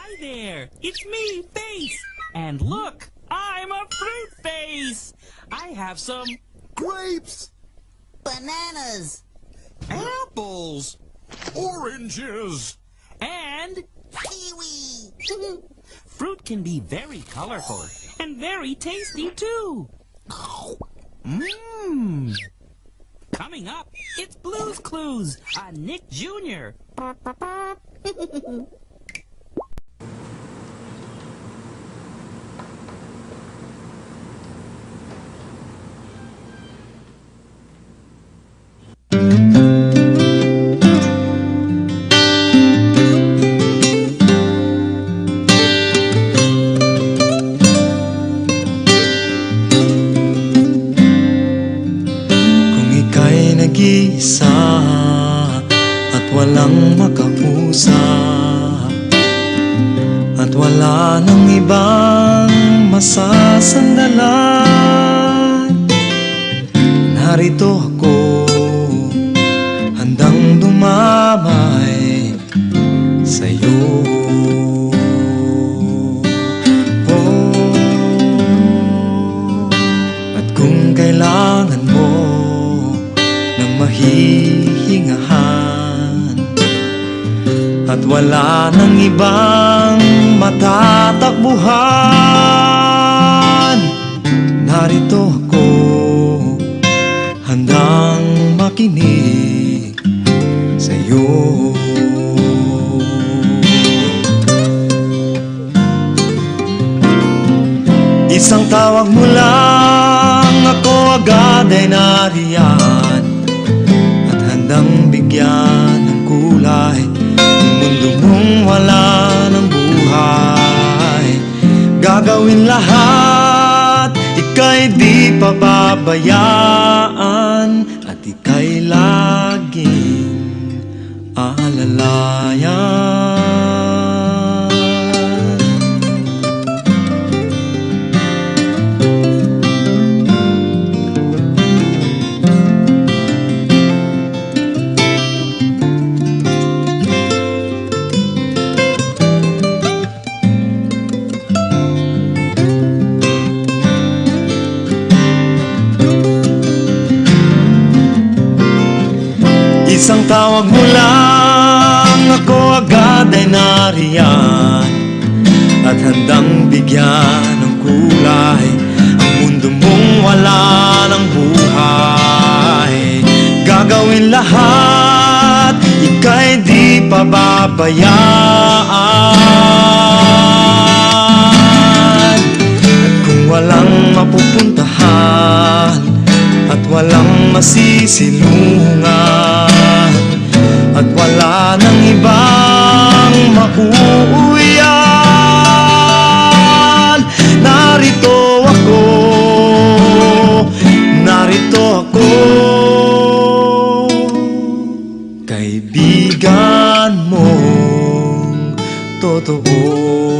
Hi there, it's me, Face. And look, I'm a fruit face. I have some Grapes, Bananas. apples oranges, and Kiwi. fruit can be very colorful and very tasty too. Mmm. Coming up, it's Blue's Clues on Nick Jr. Kung ika'y nag-iisa at walang makausap, at wala nang ibang masasandalan, narito ako, handang dumamay sa'yo. At kung kailangan mo ng mahihingahan at wala nang ibang matatakbuhan, narito ako, handang makinig sa'yo. Isang tawag mo lang, ako agad ay nariyan, at handang bigyan ng kulay ang mundo mong wala ng buhay. Gagawin lahat, ika'y di pababayaan, at ika'y laging alalayan. Isang tawag mo lang, ako agad ay nariyan, at handang bigyan ng kulay ang mundo mong wala ng buhay. Gagawin lahat, ika'y di pababayaan. At kung walang mapupuntahan at walang masisilungan, at wala nang ibang mauuwian, narito ako, narito ako, kaibigan mong totoo.